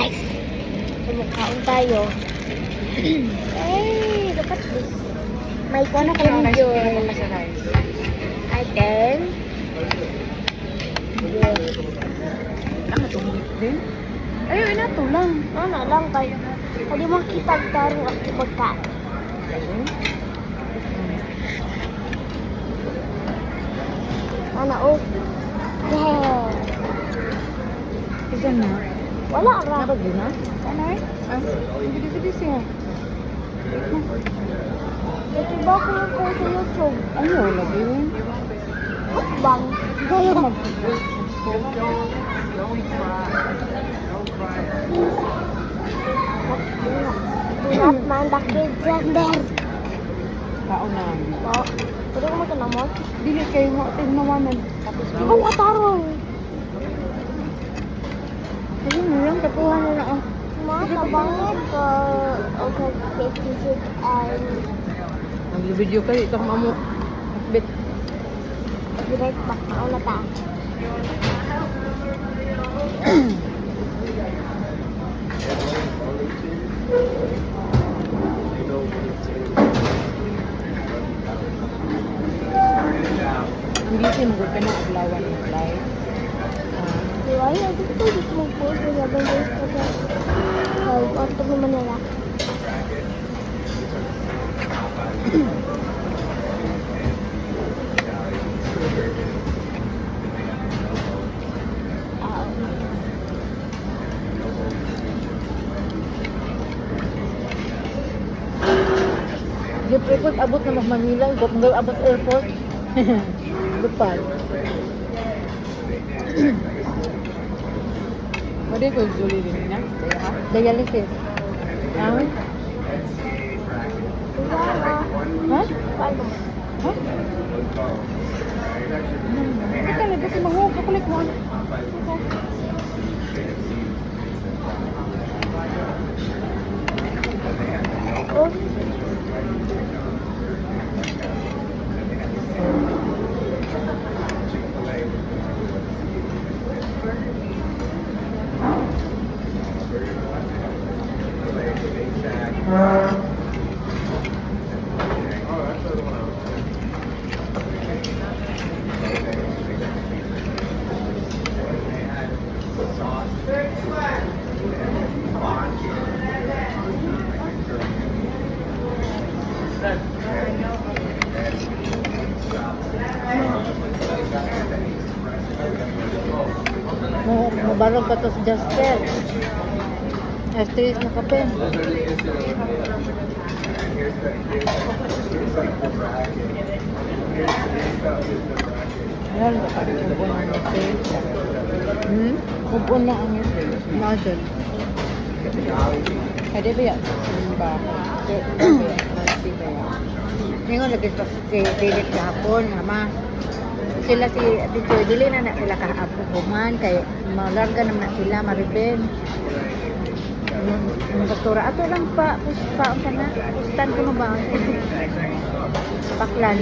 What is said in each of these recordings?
Guys, sumukhaon tayo. Hey, look at this. My chicken joy. And then, Ang matungkit din. Ayaw, inato lang. ano lang kayo. Hindi mo kita taro ang pagkain. Ano, oh. Yeah. Isa na. Wala ra. Dapat din na? Ano eh? Hindi siya. Ito ba ko yung sa YouTube? Ano, lagi yun? Bang. Gaya. Do not mind the kids and there. Kao na. Oh, pwede ko magkanamot? Dili kayo mo, tignawanan. Tapos Ikaw atarong. Sabi mo lang, tapuhan mo na ako. Mga tabangit ko. Okay, kids and Nag-video ka, ito kang amo. Bet. direct back na una ta. Ang busy mo ka na aglawan ng live. Diba? Ay, gusto dito mag-post sa 7 days ko sa auto naman nila. Di prepot abot na mag Manila, kung abot airport. Lupal. Pwede ko zuli rin na. Dialysis. Ah? Ha? Paano? Ha? Hindi talaga si Mahog. Kakulit mo. Oh, Mabarog ka to sa Jasper. Stress na kape. Ayan, kupon na ang kape. Kupon na ang nasan. Kaya ba yan? Ba? Ngayon, lagi ito si David kahapon, mama. Sila si Tito, dili na sila kahapon kay malarga naman sila, mariben. Yung doktora, ato lang pa, ang sana, pustan ko ba? Paklan.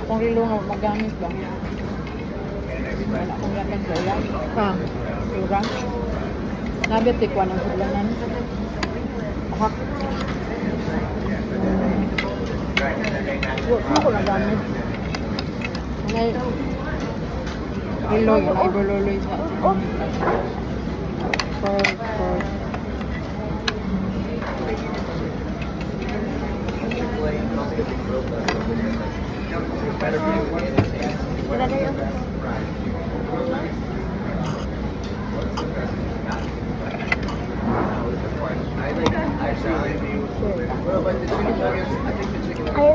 Kung rilo nga magamit ba? Wala kong lakan sa ulan. Surang. Nabit tikwa ng sulanan. Ahak. Huwag mo ko nagamit. Ngay, Iloy, ibololoy sa Pork. wala na yun. Ay,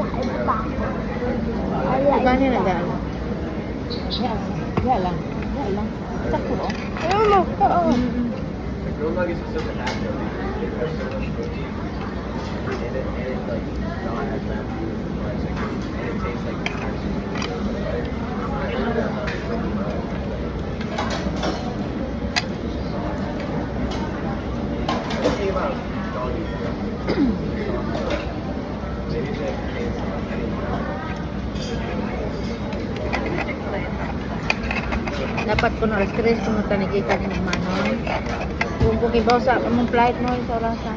pa. Gani na daan. Ya lang. Sakto ko. Ayun mo. Oo. Dapat ko na stress kung natanigita ni Manon. Kung ibaw sa among flight mo sa orasa.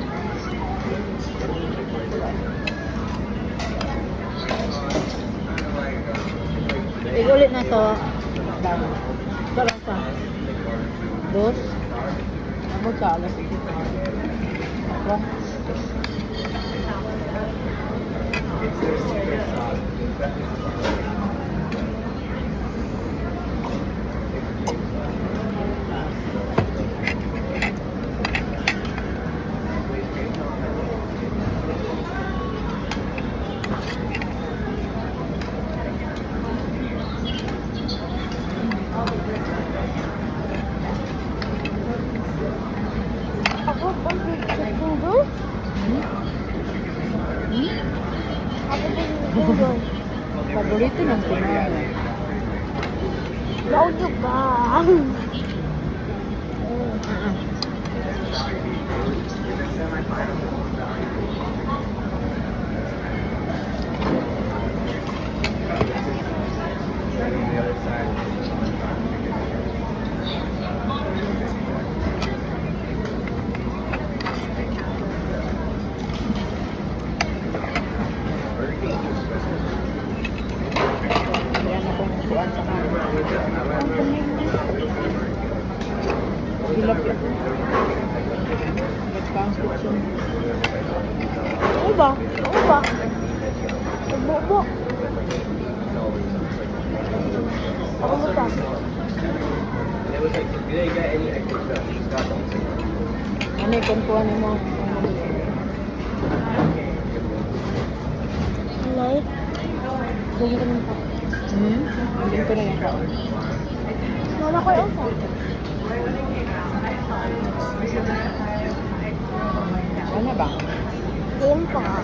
Igulit na to. Sa orasa. Dos. Ako sa alas. Ako. Ako pag chicken doon. Ako pag chicken doon. Paborito ng Pinoy. Laudo ka. Yan akong kuhaan sa kanin. Hilap yan. Nag-construction. Ano ba? Ano ba? Nagbubo. Ako mo ba? Ano yung kuntuhan mo? Light. Sige ka naman pa. Hindi ko na yung kaon. Nana ko yung sa. Ano ba? Game pa nga.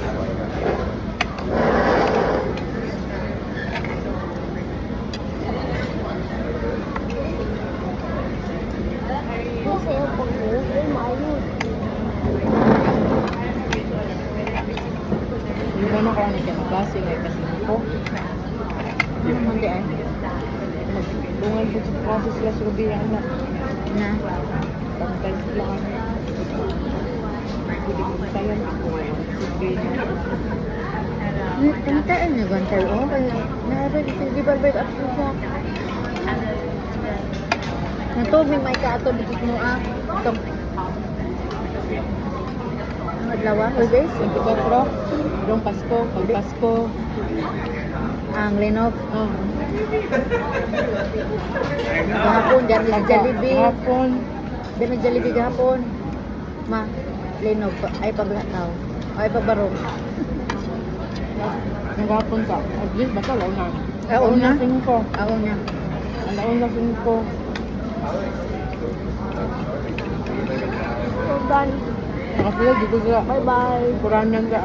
Kasi yung pag-move ay maayos. Yung ano ka na dyan, base ngay kasi ako. Hindi ay. Magbungan po sa process sila sa rubi ang anak. Na? Pagkal sila kami. Hindi ko tayo. Sige na. Pamitaan niya gantal o kaya naroon ito di barbed up siya. Natubig may kaato dito mo itong ang adlaw Huwebes 24, Dong Pasko, pag Pasko. ang linop Oh. gahapon dyan sa Jollibee Hapon. dyan sa Jollibee gahapon ma linop ay paglataw ay pabarong Naghapon ka. At least basta launa. Launa? 5. ako niya Ang launa 5. So done. Nakasila dito sila. Bye-bye. Kuranan ka.